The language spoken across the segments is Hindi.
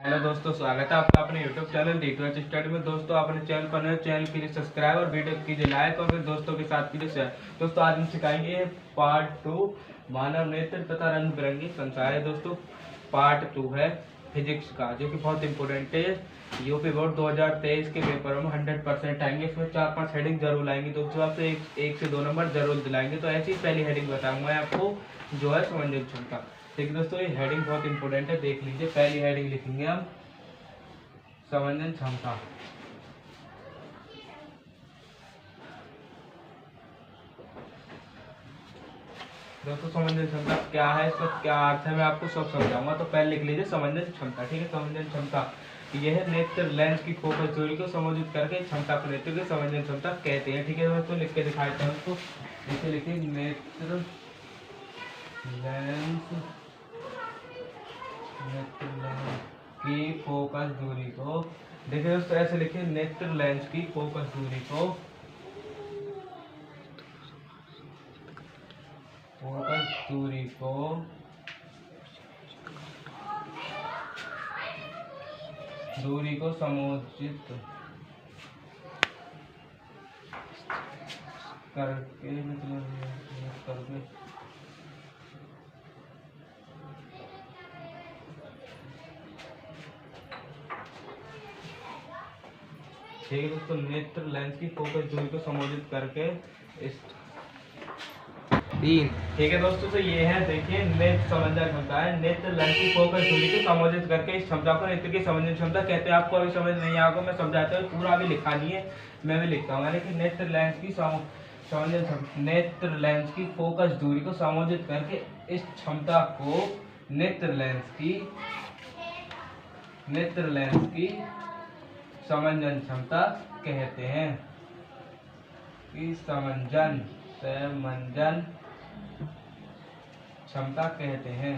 हेलो दोस्तों, स्वागत है आपका अपने YouTube चैनल D2H स्टडी में। दोस्तों, अपने चैनल पर नए चैनल के लिए सब्सक्राइब और वीडियो कीजिए लाइक और फिर दोस्तों के साथ कीजिए शेयर। दोस्तों, आज हम सिखाएंगे पार्ट 2 मानव नेत्र तथा रंग बिरंगी संख्याएं। दोस्तों, पार्ट 2 है फिजिक्स का, जो कि बहुत इंपॉर्टेंट है। यूपी बोर्ड 2023 के पेपर में 100% आएंगे। इसमें 4-5 हेडिंग जरूर आएंगी। दोस्तों, आपसे एक से 2 नंबर जरूर दिलाएंगे। तो ऐसी पहली हेडिंग बताऊंगा मैं आपको, जो है समंजस क्षमता। ठीक है दोस्तों, ये हेडिंग बहुत इंपॉर्टेंट है, देख लीजिए। पहली हेडिंग लिखेंगे हम समंजन क्षमता। दोस्तों, समंजन क्षमता क्या है, इसका क्या अर्थ है, मैं आपको सब समझाऊंगा। तो पहले लिख लीजिए समंजन क्षमता। ठीक है, समंजन क्षमता यह नेत्र लेंस की फोकस दूरी को समायोजित करके क्षमता को नेत्र की समंजन क्षमता कहते हैं। ठीक है दोस्तों, लिख के दिखाता हूँ उसको। इसे लिखिए नेत्र लेंस की फोकस दूरी को, देखिए दोस्तों ऐसे लिखिए, नेत्र लेंस की फोकस दूरी को समायोजित करके ठीक है दोस्तों, नेत्र लेंस की फोकस दूरी को समायोजित करके इस तीन। ठीक है दोस्तों, तो ये है, देखिए नेत्र समंजन क्षमता है। नेत्र लेंस की फोकस दूरी को समायोजित करके इस क्षमता को नेत्र की समंजन क्षमता कहते हैं। आपको अभी समझ नहीं आएगा, मैं समझाता हूँ, पूरा अभी लिखा नहीं है, मैं भी लिखता हूँ। यानी कि नेत्र लेंस की नेत्र लेंस की फोकस दूरी को समायोजित करके इस क्षमता को नेत्र लेंस की समंजन क्षमता कहते हैं। कि समंजन क्षमता कहते हैं।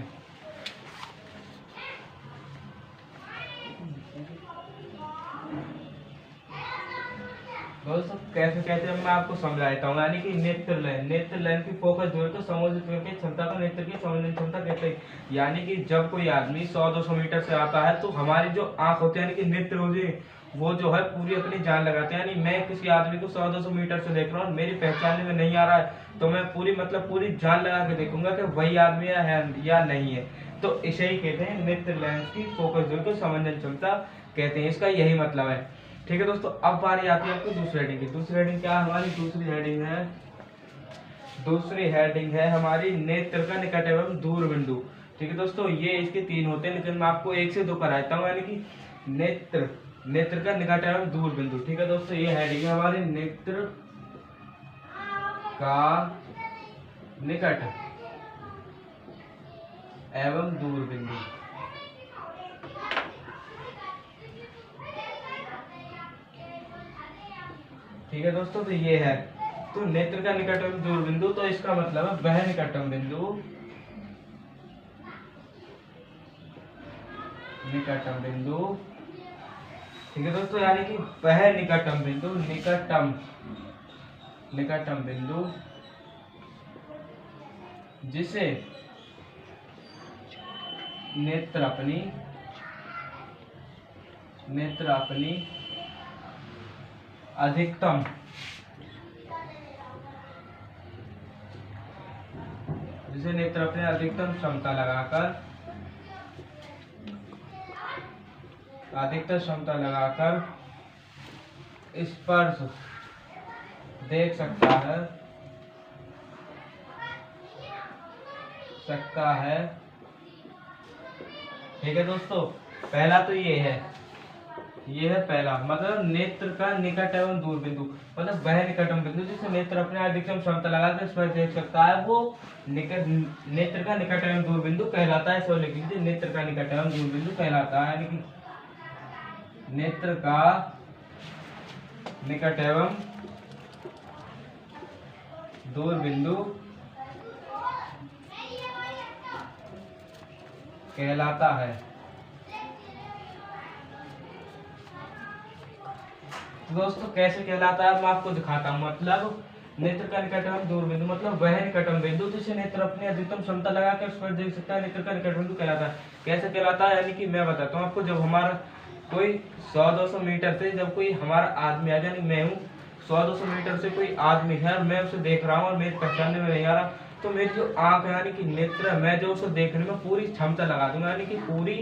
दोस्तों, कैसे कहते हैं मैं आपको समझाता हूँ। यानी कि नेत्र लेंस की फोकस दूरी को समायोजित करके क्षमता को नेत्र की समंजन क्षमता कहते हैं। यानी कि जब कोई आदमी 100-200 मीटर से आता है, तो हमारी जो आंख होती है, यानी कि नेत्र होती है, वो जो है पूरी अपनी जान लगाते हैं। यानी मैं किसी आदमी को 100-200 मीटर से देख रहा हूँ, मेरी पहचानने में नहीं आ रहा है, तो मैं पूरी जान लगा के देखूंगा कि वही आदमी है या नहीं है। तो इसे ही कहते हैं नेत्र लेंस की फोकस दूरी को समंजन क्षमता कहते हैं। इसका यही मतलब है। ठीक है दोस्तों, अब बारी आती है आपको दूसरी हेडिंग की। दूसरी हेडिंग क्या है हमारी? दूसरी हेडिंग है हमारी नेत्र का निकट एवं दूर बिंदु। ठीक है दोस्तों, ये इसके 3 होते हैं, लेकिन मैं आपको 1 से 2 कराता हूँ। यानी कि नेत्र का निकट एवं दूर बिंदु। ठीक है दोस्तों, ये हेडिंग है हमारी नेत्र का निकट एवं दूर बिंदु। ठीक है दोस्तों, तो ये है, तो नेत्र का निकट एवं दूर बिंदु, तो इसका मतलब है वह निकटतम बिंदु ठीक है दोस्तों, यानी कि वह निकटतम बिंदु जिसे नेत्र अपनी अधिकतम क्षमता लगाकर स्पर्श देख सकता है। ठीक है दोस्तों, पहला तो ये है पहला, मतलब नेत्र का निकट एवं दूर बिंदु, मतलब वह निकटतम बिंदु जिसे नेत्र अपने अधिकतम क्षमता लगाकर स्पर्श देख सकता है, वो नेत्र का निकट एवं दूर बिंदु कहलाता है। सो लिख लीजिए, नेत्र का निकट एवं दूर बिंदु कहलाता है। यानी कि नेत्र का निकट एवं दूर बिंदु कहलाता है। तो दोस्तों कैसे कहलाता है मैं आपको दिखाता हूँ। मतलब नेत्र का निकटतम दूर बिंदु मतलब वह निकटतम बिंदु जिसे नेत्र अपनी अधिकतम क्षमता लगाकर उस पर देख सकता है, नेत्र का निकट बिंदु कहलाता है। कैसे कहलाता है, यानी कि मैं बताता हूँ आपको। जब हमारा कोई 100-200 मीटर से जब कोई हमारा आदमी आ, यानी मैं हूँ 100-200 मीटर से कोई आदमी है और मैं उसे देख रहा हूँ और मेरे पहचानने में नहीं आ रहा, तो मेरी जो आंख है यानी कि नेत्र है, मैं जो उसे देखने में पूरी क्षमता लगा दूंगा, यानी कि पूरी,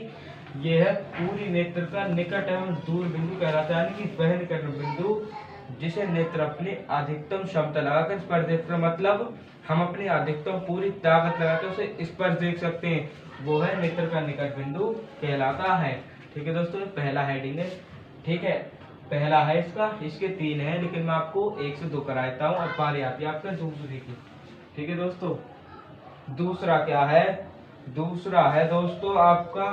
ये है पूरी नेत्र का निकट एवं दूर बिंदु कहलाता है। यानी कि वह निकट बिंदु जिसे नेत्र अपनी अधिकतम क्षमता लगाकर इस पर देखते हैं, मतलब हम अपनी अधिकतम पूरी ताकत लगाकर उसे इस पर देख सकते हैं, वो है नेत्र का निकट बिंदु कहलाता है। ठीक है दोस्तों, पहला हेडिंग है। ठीक है, पहला है इसका, इसके 3 है, लेकिन मैं आपको 1 से 2 कराता हूँ। अब बारी आती है आपका दूसरी की। ठीक है दोस्तों, दूसरा क्या है, दूसरा है दोस्तों आपका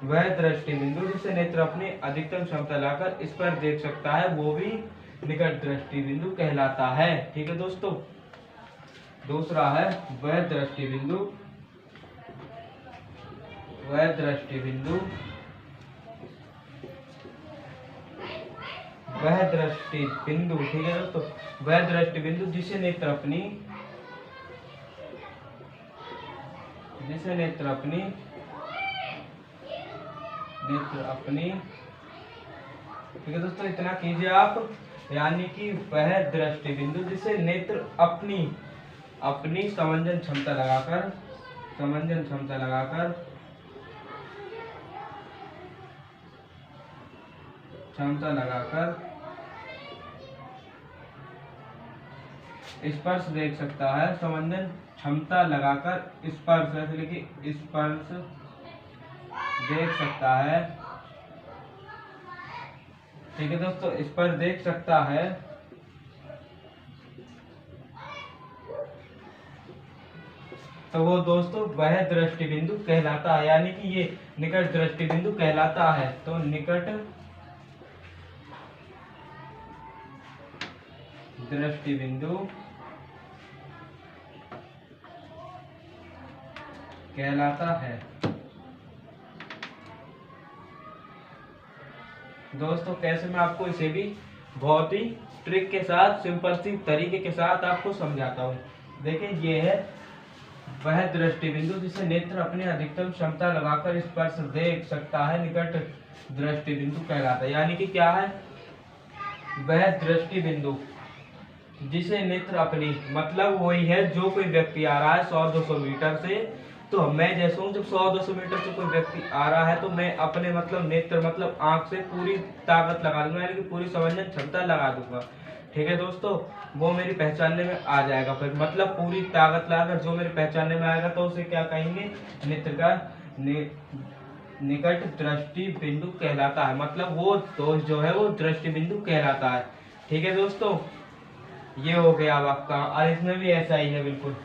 वह दृष्टि बिंदु जिसे नेत्र अपनी अधिकतम क्षमता लाकर इस पर देख सकता है, वो भी निकट दृष्टि बिंदु कहलाता है। ठीक है दोस्तों, दूसरा है वह दृष्टि बिंदु, वह दृष्टि बिंदु, वह दृष्टि बिंदु। ठीक है दोस्तों, वह दृष्टि बिंदु जिसे नेत्र अपनी, जिसे नेत्र अपनी, नेत्र अपनी, ठीक है दोस्तों, इतना कीजिए आप, यानी कि वह दृष्टि बिंदु जिसे नेत्र अपनी, अपनी समंजन क्षमता लगाकर, समंजन क्षमता लगाकर, क्षमता लगाकर स्पर्श देख सकता है, समंजन क्षमता लगाकर स्पर्श, ऐसे लिखिए स्पर्श देख सकता है। ठीक है दोस्तों, स्पर्श देख सकता है, तो वो दोस्तों वह दृष्टि बिंदु कहलाता है, यानी कि ये निकट दृष्टि बिंदु कहलाता है। तो निकट दृष्टि बिंदु कहलाता है। दोस्तों कैसे, मैं आपको इसे भी बहुत ही ट्रिक के साथ, सिंपल सी तरीके के साथ आपको समझाता हूँ। देखिए, ये है वह दृष्टि बिंदु जिसे नेत्र अपनी अधिकतम क्षमता लगाकर स्पर्श देख सकता है, निकट दृष्टि बिंदु कहलाता है। यानी कि क्या है, वह दृष्टि बिंदु जिसे नेत्र अपनी, मतलब वही है जो कोई व्यक्ति आ रहा है 100-200 मीटर से, तो मैं जैसे हूँ, जब 100-200 मीटर से कोई व्यक्ति आ रहा है तो मैं अपने मतलब नेत्र मतलब आंख से पूरी ताकत लगा दूंगा, यानी कि पूरी समझने क्षमता लगा दूंगा। ठीक है दोस्तों, वो मेरी पहचानने में आ जाएगा, फिर मतलब पूरी ताकत लगाकर जो मेरे पहचानने में आएगा तो उसे क्या कहेंगे, नेत्र का निकट दृष्टि बिंदु कहलाता है, मतलब वो दोष जो है वो दृष्टि बिंदु कहलाता है। ठीक है दोस्तों, ये हो गया अब आपका, और इसमें भी ऐसा ही है बिल्कुल।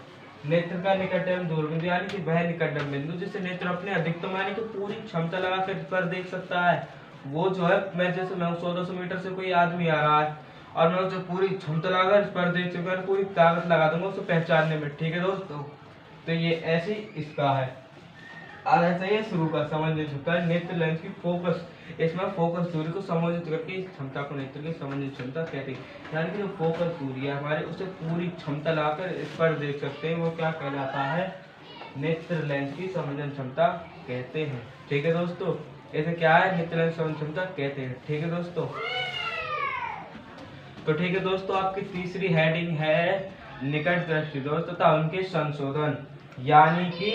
नेत्र का निकट एवं दूर बिंदु, यानी कि वह निकटतम बिंदु जिसे नेत्र अपने अधिकतम यानी कि पूरी क्षमता लगाकर इस पर देख सकता है, वो जो है, मैं जैसे मैं 100-200 मीटर से कोई आदमी आ रहा है और मैं उसे पूरी क्षमता लगाकर इस पर देख सकता, पूरी ताकत लगा दूंगा उसे पहचानने में। ठीक है दोस्तों, तो ये ऐसे इसका है, और ऐसा ही शुरू का समझ सकता है नेत्र लेंस की फोकस, इसमें फोकस दूरी को समायोजित करके इस क्षमता को नेत्र की समझने क्षमता कहते हैं। यानी कि जो फोकस दूरी है हमारे, उसे पूरी क्षमता लगाकर इस पर देख सकते हैं, वो क्या कहलाता है, नेत्र लेंस की समझन क्षमता कहते हैं। ठीक है दोस्तों, ऐसे क्या है, नेत्र लेंस समझन क्षमता कहते हैं। ठीक है दोस्तों, तो ठीक है दोस्तों, आपकी तीसरी हेडिंग है निकट दृष्टि दोष तथा उनके संशोधन, यानी कि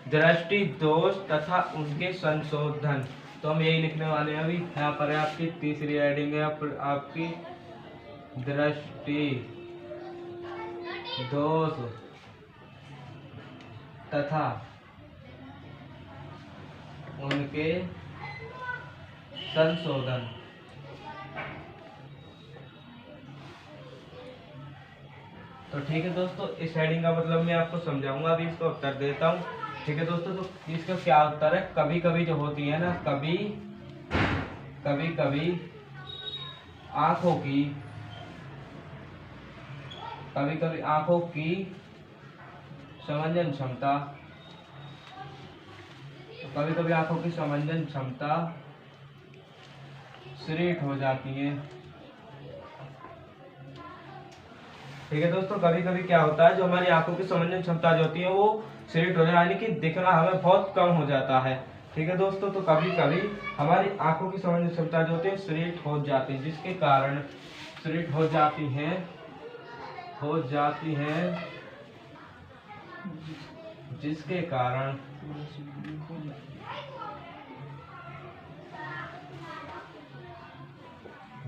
दृष्टि दोष तथा उनके संशोधन। तो हम यही लिखने वाले हैं अभी। यहाँ पर है आपकी तीसरी हेडिंग है आपकी दृष्टि दोष तथा उनके संशोधन। तो ठीक है दोस्तों, इस हेडिंग का मतलब मैं आपको समझाऊंगा, अभी इसका उत्तर देता हूँ। ठीक है दोस्तों, तो इसका क्या उत्तर है, कभी कभी जो होती है ना, कभी कभी आंखों की, कभी कभी आंखों की समंजन क्षमता, तो कभी कभी आंखों की समंजन क्षमता श्रेष्ठ हो जाती है, ठीक है दोस्तों, कभी कभी क्या होता है, जो हमारी आंखों की समझने की क्षमता जो होती है वो सीमित हो जाए, यानी कि दिखना हमें बहुत कम हो जाता है। ठीक है दोस्तों, तो कभी कभी हमारी आंखों की समझने की क्षमता जो होती है सीमित हो जाती है, जिसके कारण सीमित हो जाती है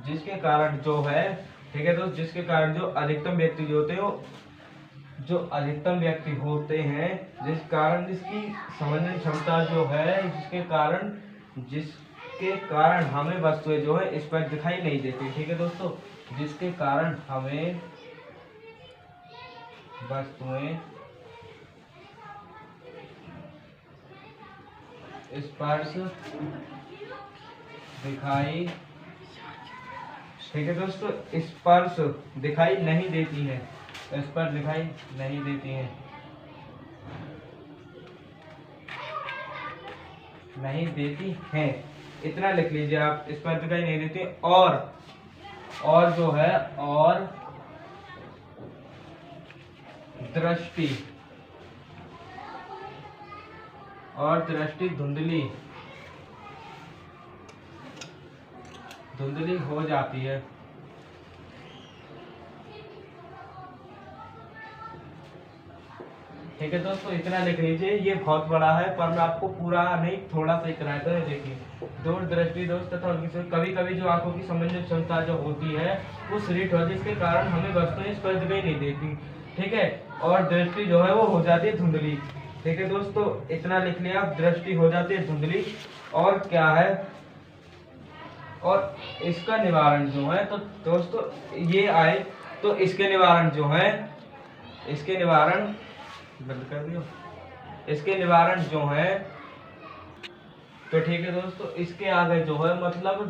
जिसके कारण जो है, ठीक है दोस्त, जिसके कारण जो अधिकतम व्यक्ति जो होते हैं वो जो अधिकतम व्यक्ति होते हैं, जिस कारण जिसकी समझने क्षमता जो है, जिसके कारण हमें वस्तुएं जो है इस पर दिखाई नहीं देती। ठीक है दोस्तों, जिसके कारण हमें वस्तुएं स्पर्श दिखाई, ठीक है दोस्तों, स्पर्श दिखाई नहीं देती है, स्पर्श दिखाई नहीं देती है, नहीं देती है, इतना लिख लीजिए आप, स्पर्श दिखाई नहीं देती। और जो है, और दृष्टि धुंधली हो जाती है। ठीक है दोस्तों, इतना लिख लीजिए, ये बहुत बड़ा है पर मैं आपको पूरा नहीं थोड़ा सा ही कराया था। देखिए, दूर दृष्टि दोस्त तथा उनकी कभी कभी जो आंखों की समझने की क्षमता जो होती है वो सीमित हो जाती है, जिसके कारण हमें वस्तुएं स्पर्श दिखाई नहीं देती। ठीक है, और दृष्टि जो है वो हो जाती है धुंधली। ठीक है दोस्तों, इतना लिख लिया, दृष्टि हो जाती है धुंधली। और क्या है, और इसका निवारण जो है, तो दोस्तों ये आए, तो इसके निवारण जो है, इसके निवारण बंद कर दियो, इसके निवारण जो है, तो ठीक है दोस्तों, इसके आगे जो है मतलब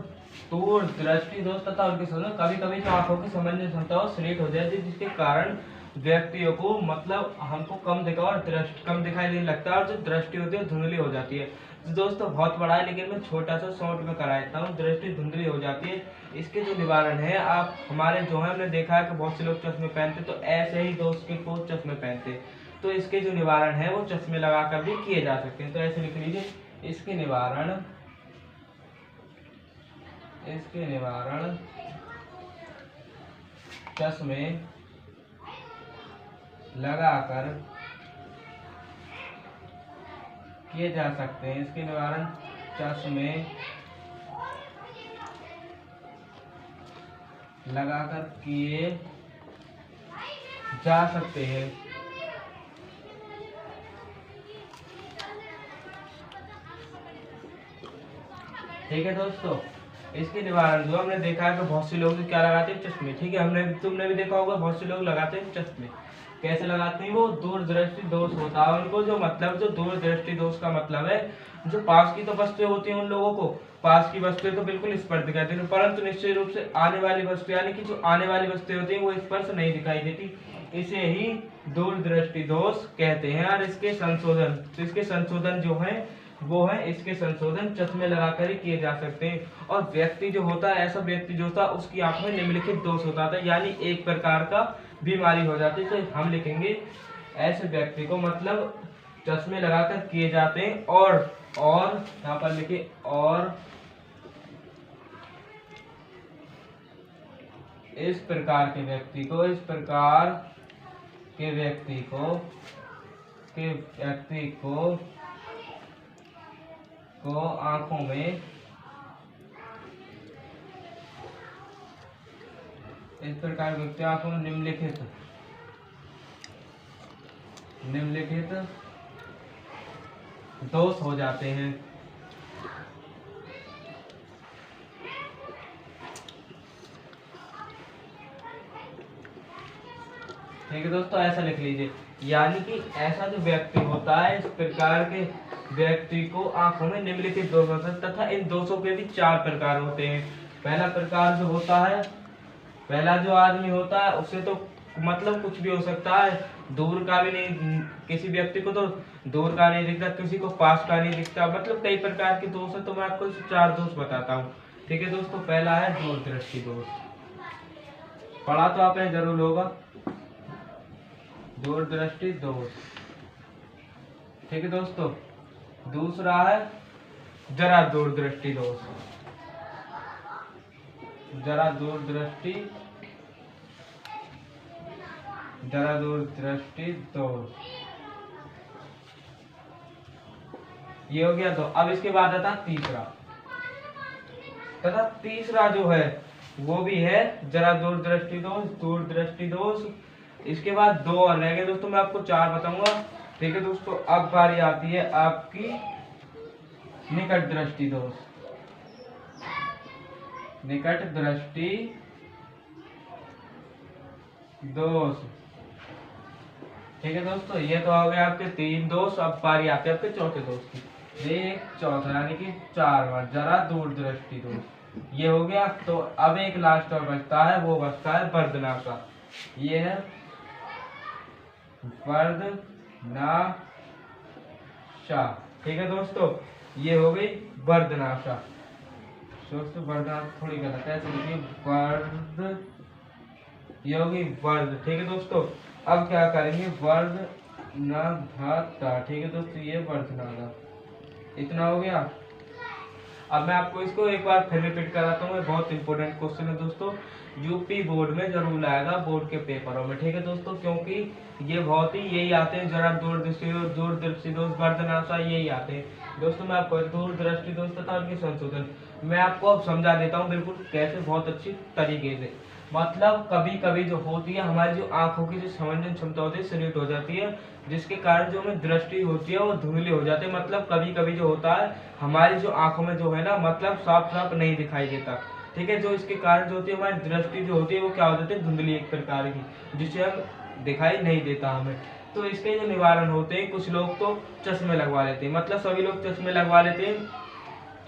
दूर दृष्टि दोस्त तथा उनकी समझ, कभी कभी जो आंखों की समझने क्षमता वो सीमित हो जाती है, जिसके कारण व्यक्तियों को मतलब हमको कम दिखाई देने लगता है, और जो दृष्टि होती है धुंधली हो जाती है। तो दोस्तों बहुत बड़ा है, लेकिन मैं छोटा सा शॉर्ट में करा देता हूँ। दृष्टि धुंधली हो जाती है, इसके जो निवारण है, आप हमारे जो है, हमने देखा है कि बहुत से लोग चश्मे पहनते, तो ऐसे ही दोस्त के को चश्मे पहनते, तो इसके जो निवारण है वो चश्मे लगाकर भी किए जा सकते हैं। तो ऐसे लिख लीजिए, इसके निवारण चश्मे लगाकर किए जा सकते हैं, इसके निवारण चश्मे लगाकर किए जा सकते हैं। ठीक है दोस्तों, इसके निवारण जो हमने देखा है कि बहुत से लोग क्या लगाते हैं, चश्मे। ठीक है, तुमने भी देखा होगा, बहुत से लोग लगाते हैं चश्मे। कैसे लगाते हैं, वो दूरदृष्टि दोष होता है उनको, जो मतलब जो दूरदृष्टि दोष का मतलब है, जो पास की तो वस्तुएं होती हैं, उन लोगों को पास की वस्तुएं तो बिल्कुल स्पर्श दिखाई देती है, परंतु निश्चित रूप से आने वाली वस्तु, यानी कि जो आने वाली वस्तुएं होती हैं वो स्पर्श नहीं दिखाई देती, इसे ही दूरदृष्टि दोष कहते हैं। और इसके संशोधन, तो इसके संशोधन जो है वो है, इसके संशोधन चश्मे लगाकर ही किए जा सकते हैं। और व्यक्ति जो होता है, ऐसा व्यक्ति जो होता है, उसकी आंख में निम्नलिखित दोष होता था, यानी एक प्रकार का बीमारी हो जाती है। तो हम लिखेंगे, ऐसे व्यक्ति को मतलब चश्मे लगाकर किए जाते हैं। और यहाँ पर लिखे, और इस प्रकार के व्यक्ति को आंखों में इस प्रकार के व्यक्ति आंखों में निम्नलिखित दोष हो जाते हैं। ठीक है दोस्तों, ऐसा लिख लीजिए, यानी कि ऐसा जो व्यक्ति होता है, इस प्रकार के व्यक्ति को आंखों में निम्नलिखित दोष होता है, तथा इन दोषों के भी 4 प्रकार होते हैं। पहला प्रकार जो होता है, पहला जो आदमी होता है उसे तो मतलब कुछ भी हो सकता है, दूर का भी नहीं, किसी व्यक्ति को तो दूर का नहीं दिखता, किसी को पास का नहीं दिखता, मतलब कई प्रकार के दोष है। तो मैं आपको 4 दोष बताता हूँ। ठीक है दोस्तों, पहला है दूरदृष्टि दोष, पढ़ा तो आपने जरूर होगा। दूरदृष्टि दोष। ठीक है दोस्तों, दूसरा है जरा दूरदृष्टि दोष। जरा दूरदृष्टि दोष, ये हो गया। तो अब इसके बाद आता तीसरा, तथा तीसरा जो है वो भी है जरा दूरदृष्टि दोष। इसके बाद दो और रह गए दोस्तों, मैं आपको चार बताऊंगा। ठीक है दोस्तों, अब बारी आती है आपकी निकट दृष्टि दोष। निकट दृष्टि दोष। ठीक है दोस्तों, ये तो हो गए आपके तीन दोष। अब बारी आती है आपके चौथे दोष की। एक चौथा यानी कि 4 बार जरा दूरदृष्टि दोष, ये हो गया। तो अब एक लास्ट और बचता है, वो बचता है वर्धनाशा। ये है वर्धनाशा। ठीक है दोस्तों, ये हो गई वर्धनाशा। दोस्तों वर्धनाशा थोड़ी गलत है, तो लिखिए वर्ध, ये होगी वर्ध। ठीक है दोस्तों, अब क्या करेंगे वर्धनाघाता। ठीक है दोस्तों, ये वर्धनाघात, इतना हो गया। अब मैं आपको इसको एक बार फिर रिपीट कराता हूँ, बहुत इंपॉर्टेंट क्वेश्चन है दोस्तों, यूपी बोर्ड में जरूर आएगा, बोर्ड के पेपरों में। ठीक है दोस्तों, क्योंकि ये बहुत ही यही आते हैं, जरा दूरदृष्टि दोष, वर्धनाशा, यही आते हैं दोस्तों। मैं आपको दूरदृष्टि दोष तथा उनके संशोधन मैं आपको अब समझा देता हूँ बिल्कुल कैसे, बहुत अच्छी तरीके से। मतलब कभी कभी जो होती है हमारी जो आंखों की जो समझने क्षमता होती है सीमित हो जाती है, जिसके कारण जो हमें दृष्टि होती है वो धुंधली हो जाती है। मतलब कभी कभी जो होता है हमारी जो आंखों में जो है ना, मतलब साफ साफ नहीं दिखाई देता। ठीक है, जो इसके कारण जो होती है हमारी दृष्टि जो होती है वो क्या हो जाती है, धुंधली एक प्रकार की, जिससे हम दिखाई नहीं देता हमें। तो इसके जो निवारण होते हैं, कुछ लोग तो चश्मे लगवा लेते हैं, मतलब सभी लोग चश्मे लगवा लेते हैं।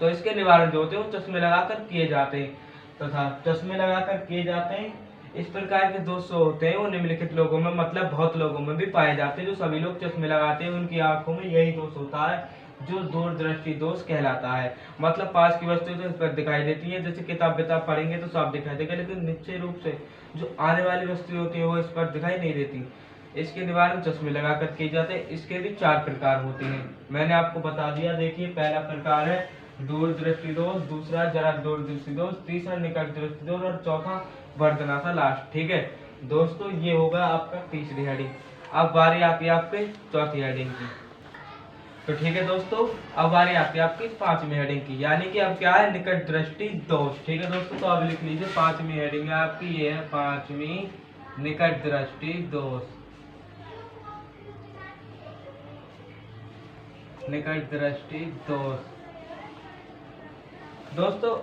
तो इसके निवारण जो होते हैं वो चश्मे लगाकर किए जाते हैं, तथा चश्मे लगाकर किए जाते हैं। इस प्रकार के दोष होते हैं वो निम्नलिखित लोगों में, मतलब बहुत लोगों में भी पाए जाते हैं। जो सभी लोग चश्मे लगाते हैं उनकी आंखों में यही दोष होता है, जो दूरदृष्टि दोष कहलाता है। मतलब पास की वस्तु तो इस पर दिखाई देती है, जैसे किताब विताब पढ़ेंगे तो साफ दिखाई देगा, लेकिन निश्चय रूप से जो आने वाली वस्तु होती है वो इस पर दिखाई नहीं देती। इसके निवारण चश्मे लगाकर किए जाते हैं। इसके भी 4 प्रकार होते हैं, मैंने आपको बता दिया। देखिए, पहला प्रकार है दूरदृष्टि दोष, दूसरा जरा दूरदृष्टि दोष, तीसरा निकट दृष्टि दोष और चौथा वर्धनाशा लास्ट। ठीक है दोस्तों, ये होगा आपका तीसरी हेडिंग। अब बारी आती है आपके चौथी हेडिंग की। तो ठीक है दोस्तों, अब बारी आती है आपकी 5वीं हेडिंग की, यानी कि अब क्या है, निकट दृष्टि दोष। ठीक है दोस्तों, तो अब लिख लीजिए 5वीं हेडिंग है आपकी, ये है 5वीं निकट दृष्टि दोष। निकट दृष्टि दोष दोस्तों,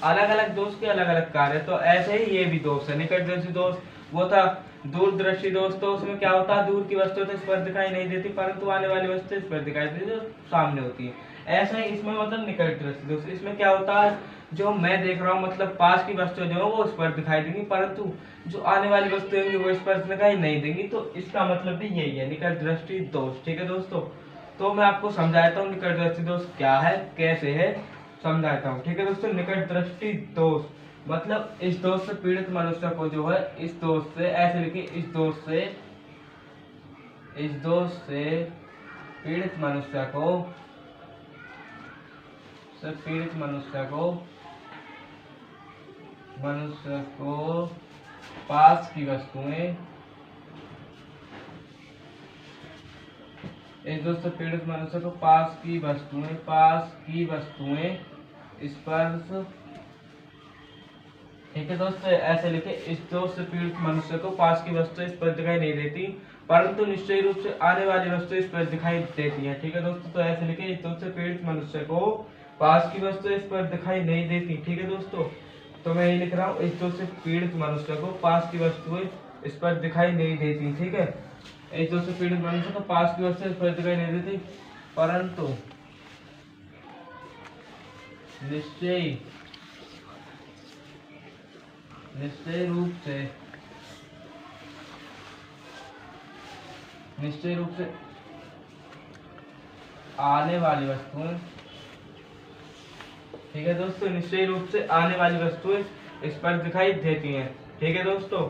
अलग अलग दोष के अलग अलग कार्य, तो ऐसे ही ये भी दोष है। निकट दृष्टि दोष वो था, दूरदृष्टि दोष तो उसमें क्या होता है, दूर की वस्तु तो इस पर दिखाई नहीं देती, परंतु आने वाली वस्तु इस पर दिखाई देती, जो सामने होती है। ऐसा ही इसमें मतलब निकट दृष्टि दोष, इसमें क्या होता है, जो मैं देख रहा हूँ मतलब पास की वस्तु जो है वो इस पर दिखाई देंगी, परंतु जो आने वाली वस्तु होंगी वो इस पर दिखाई नहीं देंगी। तो इसका मतलब भी यही है, निकट दृष्टि दोष। ठीक है दोस्तों, तो मैं आपको समझाता हूँ निकट दृष्टि दोष क्या है, कैसे है, समझाता हूँ। ठीक है दोस्तों, निकट दृष्टि दोष मतलब इस दोष से पीड़ित मनुष्य को जो है, इस दोष से, ऐसे लिखिए, इस दोष से पीड़ित मनुष्य को पास की वस्तुएं, इस दोष से पीड़ित मनुष्य को पास की वस्तुएं स्पर्श। ठीक है दोस्तों, ऐसे लिखे, इस दोष से पीड़ित मनुष्य को पास की वस्तु इस पर दिखाई नहीं देती, परंतु निश्चय रूप से आने वाली वस्तु इस पर दिखाई देती है। ठीक है दोस्तों, तो ऐसे लिखे, इस दोष से पीड़ित मनुष्य को पास की वस्तु इस पर दिखाई नहीं देती। ठीक है दोस्तों, तो मैं ये लिख रहा हूँ, इस दोष से पीड़ित मनुष्य को पास की वस्तुएं इस पर दिखाई नहीं देती। ठीक है, इस दोष से पीड़ित मनुष्य को पास की वस्तु इस पर दिखाई नहीं देती, परंतु निश्चय रूप से आने वाली वस्तुएं, ठीक है दोस्तों, निश्चय रूप से आने वाली वस्तुएं इस पर दिखाई देती हैं। ठीक है दोस्तों,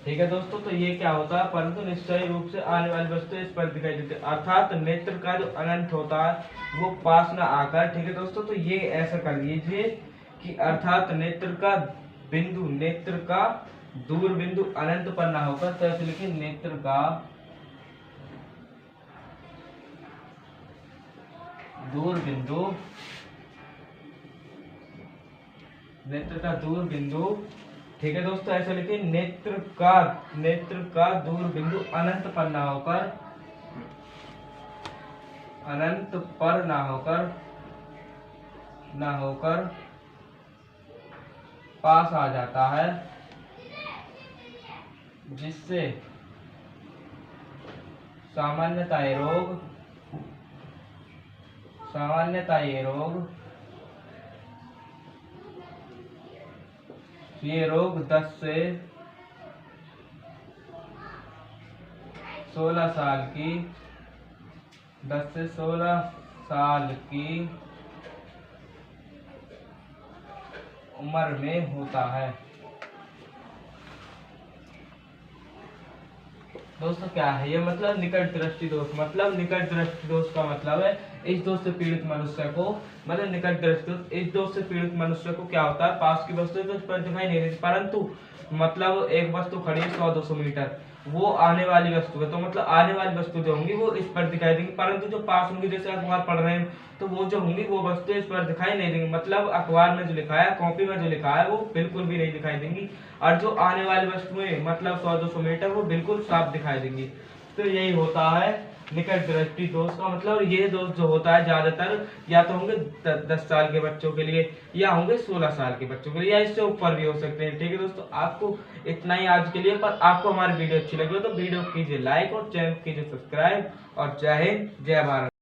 ठीक है दोस्तों, तो ये क्या होता है, परंतु निश्चय रूप से आने वाली वस्तु इस पर दिखाई देती है, अर्थात नेत्र का जो अनंत होता है वो पास न आकर। ठीक है दोस्तों, तो ये ऐसा कर लीजिए कि अर्थात नेत्र का बिंदु, नेत्र का दूर बिंदु अनंत पर ना होकर, तो ऐसे लिखिए नेत्र का दूर बिंदु, नेत्र का दूर बिंदु। ठीक है दोस्तों, ऐसे लिखिए नेत्र का दूर बिंदु अनंत पर ना होकर, अनंत पर ना होकर पास आ जाता है, जिससे सामान्यतः ये रोग 10 से 16 साल की 10 से 16 साल की उम्र में होता है। दोस्तों क्या है ये, मतलब निकट दृष्टि दोष। मतलब निकट दृष्टि दोष का मतलब है इस दोष से पीड़ित मनुष्य को, मतलब निकट दृष्टि दोष, इस दोष से पीड़ित मनुष्य को क्या होता है, पास की वस्तु तो इस पर दिखाई नहीं देती, परंतु मतलब एक वस्तु खड़ी है 100-200 मीटर, वो आने वाली वस्तु है, तो मतलब आने वाली वस्तु जो होंगी वो इस पर दिखाई देंगी, परंतु जो पास होंगी, जैसे अखबार पढ़ रहे हैं तो वो जो होंगी वो वस्तु इस पर दिखाई नहीं देंगी, मतलब अखबार में जो लिखा है, कॉपी में जो लिखा है वो बिल्कुल भी नहीं दिखाई देंगी, और जो आने वाली वस्तुएं मतलब 100-200 मीटर वो बिल्कुल साफ दिखाई देंगी। तो यही होता है निकट दृष्टि दोष का मतलब। ये दोष जो होता है ज्यादातर या तो होंगे 10 साल के बच्चों के लिए, या होंगे 16 साल के बच्चों के लिए, या इससे ऊपर भी हो सकते हैं। ठीक है दोस्तों, आपको इतना ही आज के लिए, पर आपको हमारी वीडियो अच्छी लगी हो तो वीडियो कीजिए लाइक और चैनल कीजिए सब्सक्राइब, और जय हिंद जय भारत।